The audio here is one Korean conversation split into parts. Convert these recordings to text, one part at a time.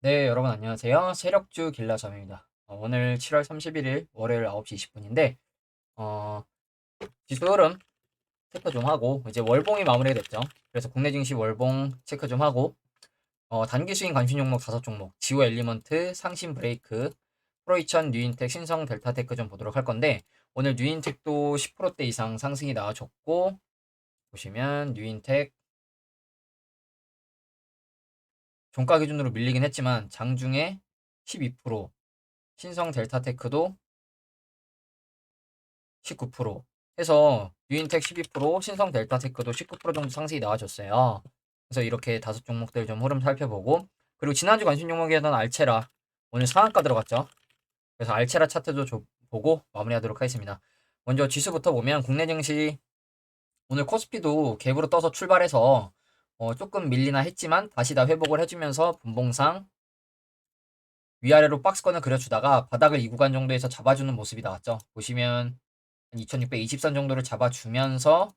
네, 여러분 안녕하세요. 세력주 길라잠입니다. 오늘 7월 31일 월요일 9시 20분인데 지수 흐름 체크 좀 하고 이제 월봉이 마무리됐죠. 그래서 국내 증시 월봉 체크 좀 하고 단기 수익 관심 종목 5종목, 지오 엘리먼트, 상신 브레이크, 프로이천, 뉴인텍, 신성, 델타테크 좀 보도록 할 건데 오늘 뉴인텍도 10%대 이상 상승이 나와줬고 보시면 뉴인텍 종가 기준으로 밀리긴 했지만 장중에 12%, 신성, 델타테크도 19% 해서 뉴인텍 12%, 신성 델타테크도 19% 정도 상승이 나와줬어요. 그래서 이렇게 다섯 종목들 좀 흐름 살펴보고 그리고 지난주 관심 종목이었던 알체라 오늘 상한가 들어갔죠. 그래서 알체라 차트도 보고 마무리하도록 하겠습니다. 먼저 지수부터 보면 국내 증시 오늘 코스피도 갭으로 떠서 출발해서 조금 밀리나 했지만 다시 다 회복을 해주면서 분봉상 위아래로 박스권을 그려주다가 바닥을 이 구간 정도에서 잡아주는 모습이 나왔죠. 보시면 2620선 정도를 잡아주면서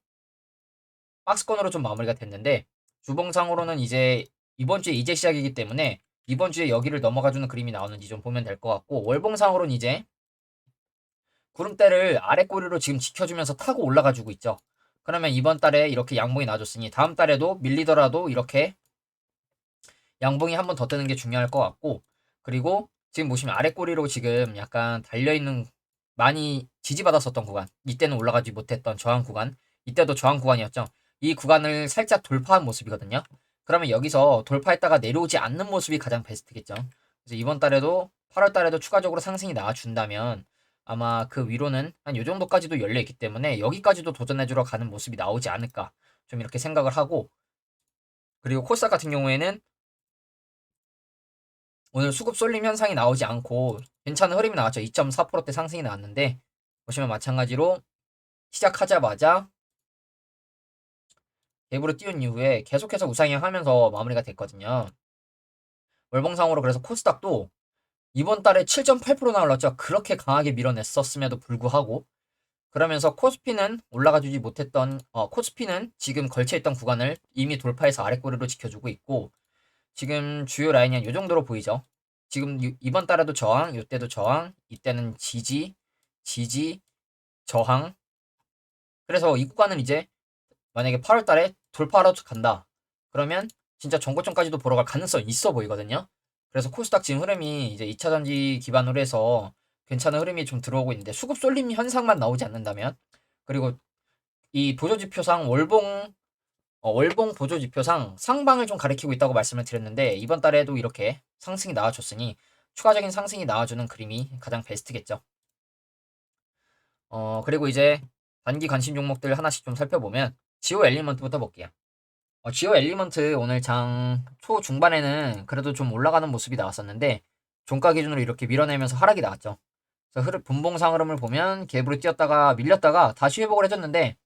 박스권으로 좀 마무리가 됐는데 주봉상으로는 이제 이번 주에 이제 시작이기 때문에 이번 주에 여기를 넘어가주는 그림이 나오는지 좀 보면 될 것 같고 월봉상으로는 이제 구름대를 아래 꼬리로 지금 지켜주면서 타고 올라가주고 있죠. 그러면 이번 달에 이렇게 양봉이 나와줬으니 다음 달에도 밀리더라도 이렇게 양봉이 한 번 더 뜨는 게 중요할 것 같고 그리고 지금 보시면 아래 꼬리로 지금 약간 달려있는 많이 지지받았었던 구간 이때는 올라가지 못했던 저항 구간 이때도 저항 구간이었죠. 이 구간을 살짝 돌파한 모습이거든요. 그러면 여기서 돌파했다가 내려오지 않는 모습이 가장 베스트겠죠. 그래서 이번 달에도 8월 달에도 추가적으로 상승이 나와준다면 아마 그 위로는 한 요 정도까지도 열려있기 때문에 여기까지도 도전해주러 가는 모습이 나오지 않을까 좀 이렇게 생각을 하고 그리고 코스닥 같은 경우에는 오늘 수급 쏠림 현상이 나오지 않고 괜찮은 흐름이 나왔죠. 2.4%대 상승이 나왔는데 보시면 마찬가지로 시작하자마자 갭으로 띄운 이후에 계속해서 우상향 하면서 마무리가 됐거든요. 월봉상으로 그래서 코스닥도 이번 달에 7.8%나 올랐죠. 그렇게 강하게 밀어냈었음에도 불구하고 그러면서 코스피는 올라가주지 못했던 코스피는 지금 걸쳐있던 구간을 이미 돌파해서 아래꼬리로 지켜주고 있고 지금 주요 라인이 한 요 정도로 보이죠. 지금 이번 달에도 저항, 이때도 저항, 이때는 지지, 지지, 저항. 그래서 이 구간은 이제 만약에 8월 달에 돌파하러 간다. 그러면 진짜 전고점까지도 보러 갈 가능성이 있어 보이거든요. 그래서 코스닥 지금 흐름이 이제 2차 전지 기반으로 해서 괜찮은 흐름이 좀 들어오고 있는데 수급 쏠림 현상만 나오지 않는다면 그리고 이 보조지표상 월봉 보조지표상 상방을 좀 가리키고 있다고 말씀을 드렸는데 이번 달에도 이렇게 상승이 나와줬으니 추가적인 상승이 나와주는 그림이 가장 베스트겠죠. 그리고 이제 단기 관심 종목들 하나씩 좀 살펴보면 지오 엘리먼트부터 볼게요. 지오 엘리먼트 오늘 장 초중반에는 그래도 좀 올라가는 모습이 나왔었는데 종가 기준으로 이렇게 밀어내면서 하락이 나왔죠. 그래서 분봉상 흐름을 보면 갭으로 뛰었다가 밀렸다가 다시 회복을 해줬는데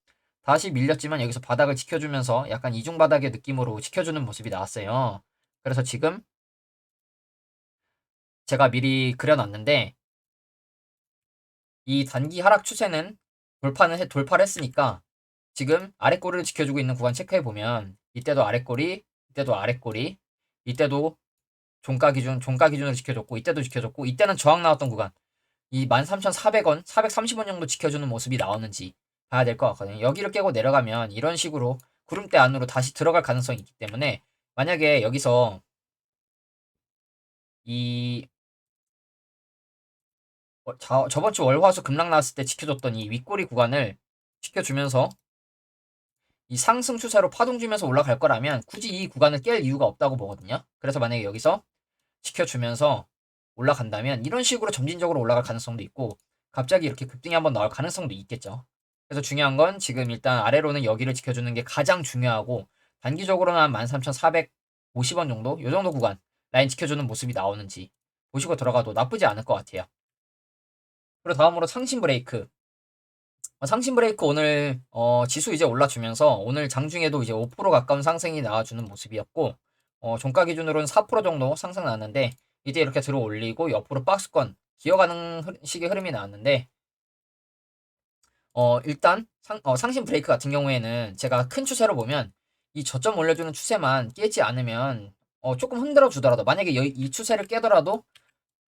다시 밀렸지만 여기서 바닥을 지켜주면서 약간 이중바닥의 느낌으로 지켜주는 모습이 나왔어요. 그래서 지금 제가 미리 그려놨는데 이 단기 하락 추세는 돌파를 했으니까 지금 아래꼬리를 지켜주고 있는 구간 체크해보면 이때도 아래꼬리, 이때도 아래꼬리, 이때도 종가 기준으로 지켜줬고 이때도 지켜줬고 이때는 저항 나왔던 구간 이 13,400원, 430원 정도 지켜주는 모습이 나오는지 봐야 될 것 같거든요. 여기를 깨고 내려가면 이런 식으로 구름대 안으로 다시 들어갈 가능성이 있기 때문에 만약에 여기서 이 저번 주 월화수 급락 나왔을 때 지켜줬던 이 윗꼬리 구간을 지켜주면서 이 상승 추세로 파동 주면서 올라갈 거라면 굳이 이 구간을 깰 이유가 없다고 보거든요. 그래서 만약에 여기서 지켜주면서 올라간다면 이런 식으로 점진적으로 올라갈 가능성도 있고 갑자기 이렇게 급등이 한번 나올 가능성도 있겠죠. 그래서 중요한 건 지금 일단 아래로는 여기를 지켜주는 게 가장 중요하고 단기적으로는 한 13,450원 정도? 요 정도 구간 라인 지켜주는 모습이 나오는지 보시고 들어가도 나쁘지 않을 것 같아요. 그리고 다음으로 상신 브레이크. 상신 브레이크 오늘 지수 이제 올라주면서 오늘 장중에도 이제 5% 가까운 상승이 나와주는 모습이었고 종가 기준으로는 4% 정도 상승 나왔는데 이제 이렇게 들어 올리고 옆으로 박스권 기어가는 식의 흐름이 나왔는데 일단 상신 브레이크 같은 경우에는 제가 큰 추세로 보면 이 저점 올려주는 추세만 깨지 않으면 조금 흔들어 주더라도 만약에 이 추세를 깨더라도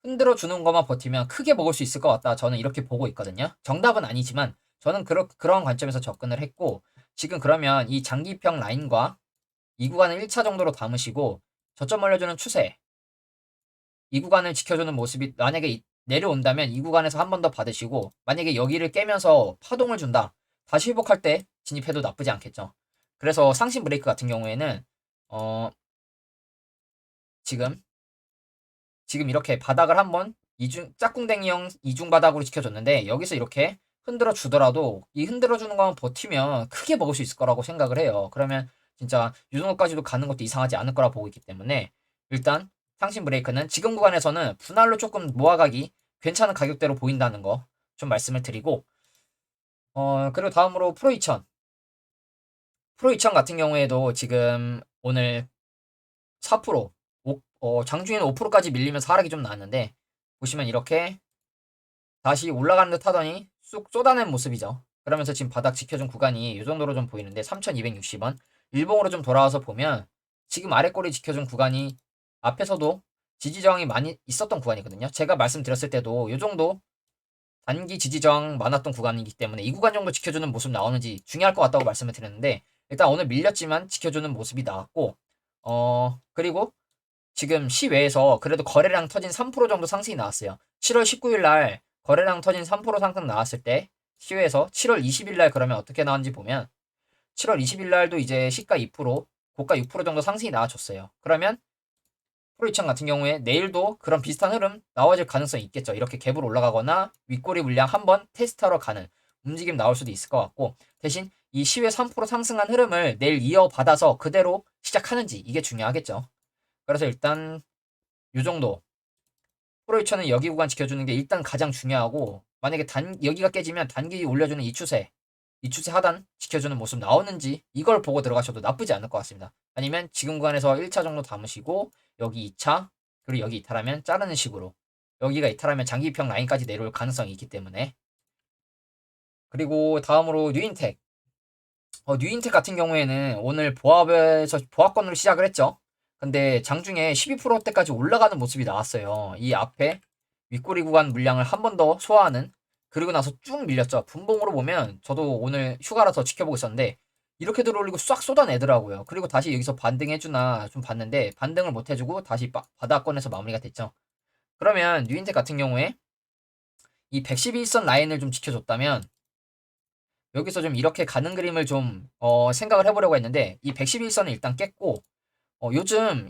흔들어 주는 것만 버티면 크게 먹을 수 있을 것 같다. 저는 이렇게 보고 있거든요. 정답은 아니지만 저는 그런 관점에서 접근을 했고 지금 그러면 이 장기평 라인과 이 구간을 1차 정도로 담으시고 저점 올려주는 추세 이 구간을 지켜주는 모습이 만약에 내려온다면 이 구간에서 한 번 더 받으시고 만약에 여기를 깨면서 파동을 준다. 다시 회복할 때 진입해도 나쁘지 않겠죠. 그래서 상신 브레이크 같은 경우에는 어 지금 이렇게 바닥을 한번 짝꿍댕이형 이중 바닥으로 지켜줬는데 여기서 이렇게 흔들어 주더라도 이 흔들어 주는 것만 버티면 크게 먹을 수 있을 거라고 생각을 해요. 그러면 진짜 이 정도까지도 가는 것도 이상하지 않을 거라 보고 있기 때문에 일단 상신 브레이크는 지금 구간에서는 분할로 조금 모아가기 괜찮은 가격대로 보인다는 거 좀 말씀을 드리고 그리고 다음으로 프로 2000 같은 경우에도 지금 오늘 4% 장중에는 5%까지 밀리면서 하락이 좀 나왔는데 보시면 이렇게 다시 올라가는 듯 하더니 쑥 쏟아낸 모습이죠. 그러면서 지금 바닥 지켜준 구간이 이 정도로 좀 보이는데 3260원 일봉으로 좀 돌아와서 보면 지금 아래 꼬리 지켜준 구간이 앞에서도 지지저항이 많이 있었던 구간이거든요. 제가 말씀드렸을 때도 이 정도 단기 지지저항 많았던 구간이기 때문에 이 구간 정도 지켜주는 모습 나오는지 중요할 것 같다고 말씀을 드렸는데 일단 오늘 밀렸지만 지켜주는 모습이 나왔고 그리고 지금 시외에서 그래도 거래량 터진 3% 정도 상승이 나왔어요. 7월 19일 날 거래량 터진 3% 상승 나왔을 때 시외에서 7월 20일 날 그러면 어떻게 나왔는지 보면 7월 20일 날도 이제 시가 2%, 고가 6% 정도 상승이 나와줬어요. 그러면 프로이천 같은 경우에 내일도 그런 비슷한 흐름 나와질 가능성이 있겠죠. 이렇게 갭으로 올라가거나 윗꼬리 물량 한번 테스트하러 가는 움직임 나올 수도 있을 것 같고 대신 이 시외 3% 상승한 흐름을 내일 이어받아서 그대로 시작하는지 이게 중요하겠죠. 그래서 일단 요 정도 프로이천은 여기 구간 지켜주는 게 일단 가장 중요하고 만약에 여기가 깨지면 단기 올려주는 이 추세 하단 지켜주는 모습 나오는지 이걸 보고 들어가셔도 나쁘지 않을 것 같습니다. 아니면 지금 구간에서 1차 정도 담으시고 여기 2차 그리고 여기 이탈하면 자르는 식으로 여기가 이탈하면 장기평 라인까지 내려올 가능성이 있기 때문에 그리고 다음으로 뉴인텍 뉴인텍 같은 경우에는 오늘 보합권으로 시작을 했죠. 근데 장중에 12%대까지 올라가는 모습이 나왔어요. 이 앞에 윗꼬리 구간 물량을 한 번 더 소화하는 그리고 나서 쭉 밀렸죠. 분봉으로 보면 저도 오늘 휴가라서 지켜보고 있었는데 이렇게 들어올리고 싹 쏟아내더라고요. 그리고 다시 여기서 반등해주나 좀 봤는데 반등을 못 해주고 다시 바닥권에서 마무리가 됐죠. 그러면 뉴인텍 같은 경우에 이 111선 라인을 좀 지켜줬다면 여기서 좀 이렇게 가는 그림을 좀 생각을 해보려고 했는데 이 111선을 일단 깼고 요즘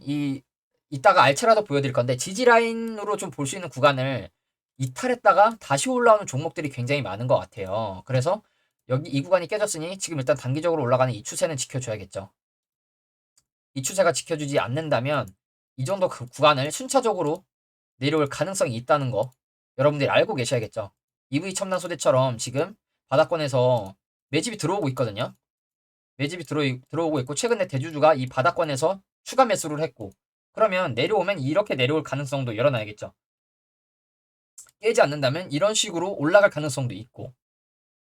이따가 알차라도 보여드릴 건데 지지 라인으로 좀 볼 수 있는 구간을 이탈했다가 다시 올라오는 종목들이 굉장히 많은 것 같아요. 그래서 여기 이 구간이 깨졌으니 지금 일단 단기적으로 올라가는 이 추세는 지켜줘야겠죠. 이 추세가 지켜주지 않는다면 이 정도 그 구간을 순차적으로 내려올 가능성이 있다는 거 여러분들이 알고 계셔야겠죠. EV 첨단 소재처럼 지금 바닥권에서 매집이 들어오고 있거든요. 매집이 들어오고 있고 최근에 대주주가 이 바닥권에서 추가 매수를 했고 그러면 내려오면 이렇게 내려올 가능성도 열어놔야겠죠. 깨지 않는다면 이런 식으로 올라갈 가능성도 있고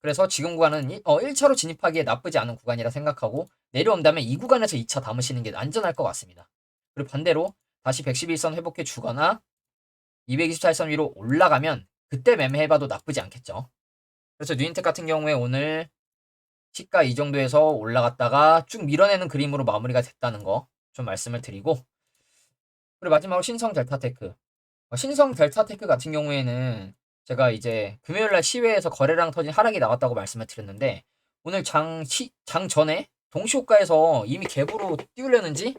그래서 지금 구간은 1차로 진입하기에 나쁘지 않은 구간이라 생각하고 내려온다면 이 구간에서 2차 담으시는 게 안전할 것 같습니다. 그리고 반대로 다시 111선 회복해 주거나 224선 위로 올라가면 그때 매매해봐도 나쁘지 않겠죠. 그래서 뉴인텍 같은 경우에 오늘 시가 이 정도에서 올라갔다가 쭉 밀어내는 그림으로 마무리가 됐다는 거 좀 말씀을 드리고 그리고 마지막으로 신성 델타테크 신성 델타테크 같은 경우에는 제가 이제 금요일날 시외에서 거래량 터진 하락이 나왔다고 말씀을 드렸는데 오늘 장 전에 동시호가에서 이미 갭으로 띄우려는지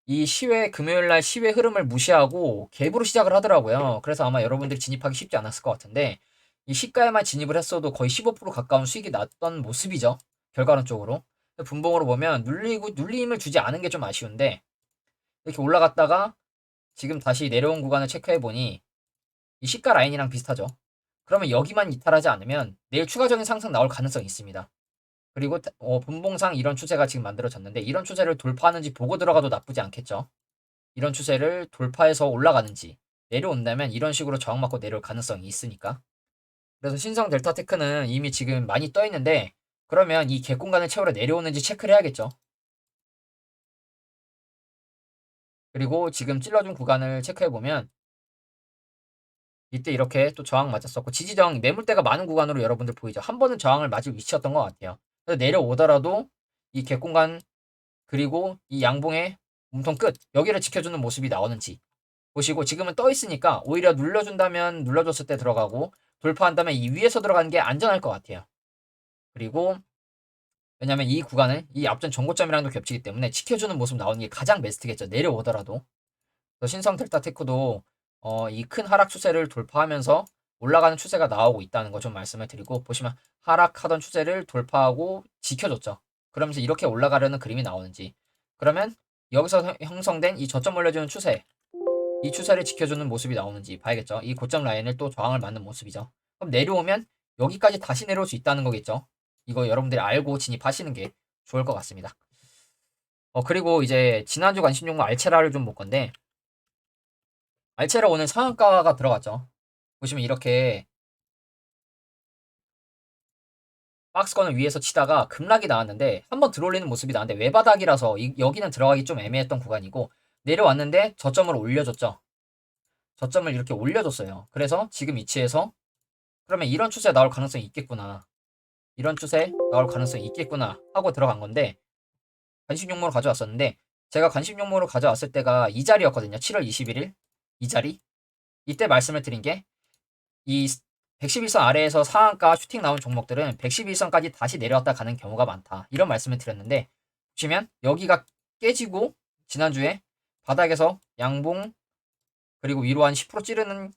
이 금요일날 시외 흐름을 무시하고 갭으로 시작을 하더라고요. 그래서 아마 여러분들이 진입하기 쉽지 않았을 것 같은데 이 시가에만 진입을 했어도 거의 15% 가까운 수익이 났던 모습이죠. 결과론적으로. 분봉으로 보면 눌림을 주지 않은 게 좀 아쉬운데 이렇게 올라갔다가 지금 다시 내려온 구간을 체크해 보니 이 시가 라인이랑 비슷하죠. 그러면 여기만 이탈하지 않으면 내일 추가적인 상승 나올 가능성이 있습니다. 그리고 분봉상 이런 추세가 지금 만들어졌는데 이런 추세를 돌파하는지 보고 들어가도 나쁘지 않겠죠. 이런 추세를 돌파해서 올라가는지 내려온다면 이런 식으로 저항받고 내려올 가능성이 있으니까. 그래서 신성 델타테크는 이미 지금 많이 떠 있는데 그러면 이 갭 공간을 채우러 내려오는지 체크를 해야겠죠. 그리고 지금 찔러준 구간을 체크해보면 이때 이렇게 또 저항 맞았었고 지지저항 매물대가 많은 구간으로 여러분들 보이죠. 한 번은 저항을 맞을 위치였던 것 같아요. 그래서 내려오더라도 이 갭공간 그리고 이 양봉의 몸통 끝 여기를 지켜주는 모습이 나오는지 보시고 지금은 떠 있으니까 오히려 눌러준다면 눌러줬을 때 들어가고 돌파한다면 이 위에서 들어가는 게 안전할 것 같아요. 그리고 왜냐면 이 구간은 이 앞전 전고점이랑도 겹치기 때문에 지켜주는 모습 나오는 게 가장 베스트겠죠. 내려오더라도. 그래서 신성 델타 테크도 이 큰 하락 추세를 돌파하면서 올라가는 추세가 나오고 있다는 거 좀 말씀을 드리고 보시면 하락하던 추세를 돌파하고 지켜줬죠. 그러면서 이렇게 올라가려는 그림이 나오는지 그러면 여기서 형성된 이 저점 올려주는 추세 이 추세를 지켜주는 모습이 나오는지 봐야겠죠. 이 고점 라인을 또 저항을 맞는 모습이죠. 그럼 내려오면 여기까지 다시 내려올 수 있다는 거겠죠. 이거 여러분들이 알고 진입하시는 게 좋을 것 같습니다. 그리고 이제 지난주 관심종목 알체라를 좀 볼 건데 알체라 오늘 상한가가 들어갔죠. 보시면 이렇게 박스권을 위에서 치다가 급락이 나왔는데 한번 들어올리는 모습이 나왔는데 외바닥이라서 여기는 들어가기 좀 애매했던 구간이고 내려왔는데 저점을 올려줬죠. 저점을 이렇게 올려줬어요. 그래서 지금 위치에서 그러면 이런 추세 나올 가능성이 있겠구나. 이런 추세 나올 가능성이 있겠구나 하고 들어간 건데 관심 종목으로 가져왔었는데 제가 관심 종목으로 가져왔을 때가 이 자리였거든요. 7월 21일 이 자리. 이때 말씀을 드린 게 이 111선 아래에서 상한가 슈팅 나온 종목들은 111선까지 다시 내려왔다 가는 경우가 많다. 이런 말씀을 드렸는데 보시면 여기가 깨지고 지난주에 바닥에서 양봉 그리고 위로 한 10% 찌르는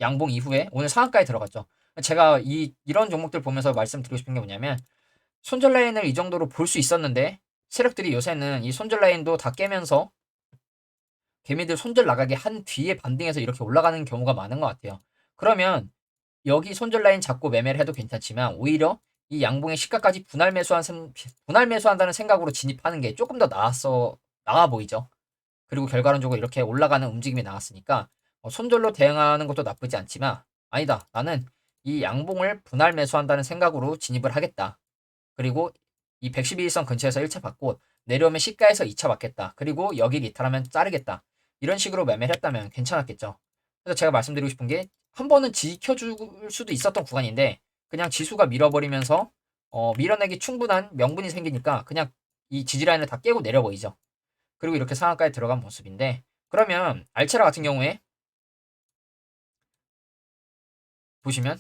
양봉 이후에 오늘 상한가에 들어갔죠. 제가 이런 종목들 보면서 말씀드리고 싶은 게 뭐냐면 손절 라인을 이 정도로 볼 수 있었는데 세력들이 요새는 이 손절 라인도 다 깨면서 개미들 손절 나가게 한 뒤에 반등해서 이렇게 올라가는 경우가 많은 것 같아요. 그러면 여기 손절 라인 잡고 매매를 해도 괜찮지만 오히려 이 양봉의 시가까지 분할 매수한다는 생각으로 진입하는 게 조금 더 나아 보이죠. 그리고 결과론적으로 이렇게 올라가는 움직임이 나왔으니까 손절로 대응하는 것도 나쁘지 않지만 아니다. 나는 이 양봉을 분할 매수한다는 생각으로 진입을 하겠다. 그리고 이 111선 근처에서 1차 받고 내려오면 시가에서 2차 받겠다. 그리고 여기 리탈하면 자르겠다. 이런 식으로 매매를 했다면 괜찮았겠죠. 그래서 제가 말씀드리고 싶은 게 한 번은 지켜줄 수도 있었던 구간인데 그냥 지수가 밀어버리면서 밀어내기 충분한 명분이 생기니까 그냥 이 지지라인을 다 깨고 내려버리죠. 그리고 이렇게 상한가에 들어간 모습인데 그러면 알체라 같은 경우에 보시면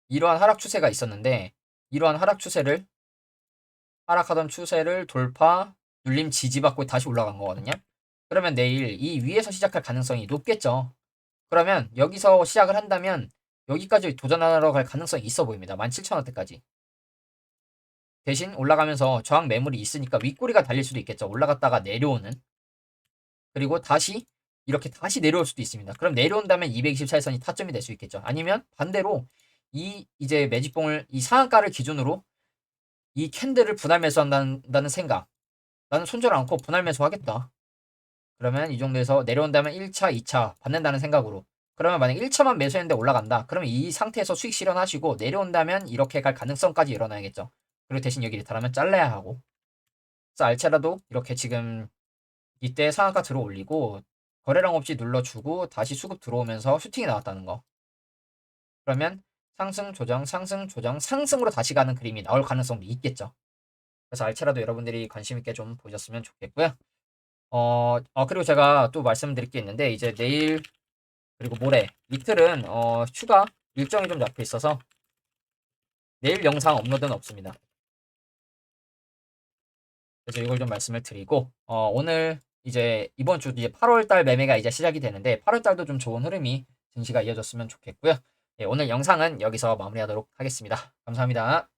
이러한 하락 추세가 있었는데 이러한 하락하던 추세를 돌파 눌림 지지받고 다시 올라간 거거든요. 그러면 내일 이 위에서 시작할 가능성이 높겠죠. 그러면 여기서 시작을 한다면 여기까지 도전하러 갈 가능성이 있어 보입니다. 17,000원대까지. 대신 올라가면서 저항 매물이 있으니까 윗꼬리가 달릴 수도 있겠죠. 올라갔다가 내려오는. 그리고 다시 이렇게 다시 내려올 수도 있습니다. 그럼 내려온다면 224일선이 타점이 될 수 있겠죠. 아니면 반대로 이제 매집봉을 이 상한가를 기준으로 이 캔들을 분할 매수한다는 생각. 나는 손절 않고 분할 매수하겠다. 그러면 이 정도에서 내려온다면 1차, 2차 받는다는 생각으로. 그러면 만약 1차만 매수했는데 올라간다. 그러면 이 상태에서 수익 실현하시고 내려온다면 이렇게 갈 가능성까지 일어나야겠죠. 그리고 대신 여기 리탈하면 잘라야 하고. 그래서 알차라도 이렇게 지금 이때 상한가 들어올리고 거래량 없이 눌러주고 다시 수급 들어오면서 슈팅이 나왔다는 거. 그러면 상승, 조정, 상승, 조정, 상승으로 다시 가는 그림이 나올 가능성도 있겠죠. 그래서 알차라도 여러분들이 관심 있게 좀 보셨으면 좋겠고요. 그리고 제가 또 말씀드릴 게 있는데 이제 내일 그리고 모레 이틀은 휴가 일정이 좀 잡혀 있어서 내일 영상 업로드는 없습니다. 그래서 이걸 좀 말씀을 드리고 오늘 이제 이번 주 이제 8월 달 매매가 이제 시작이 되는데 8월 달도 좀 좋은 흐름이 증시가 이어졌으면 좋겠고요. 네, 오늘 영상은 여기서 마무리하도록 하겠습니다. 감사합니다.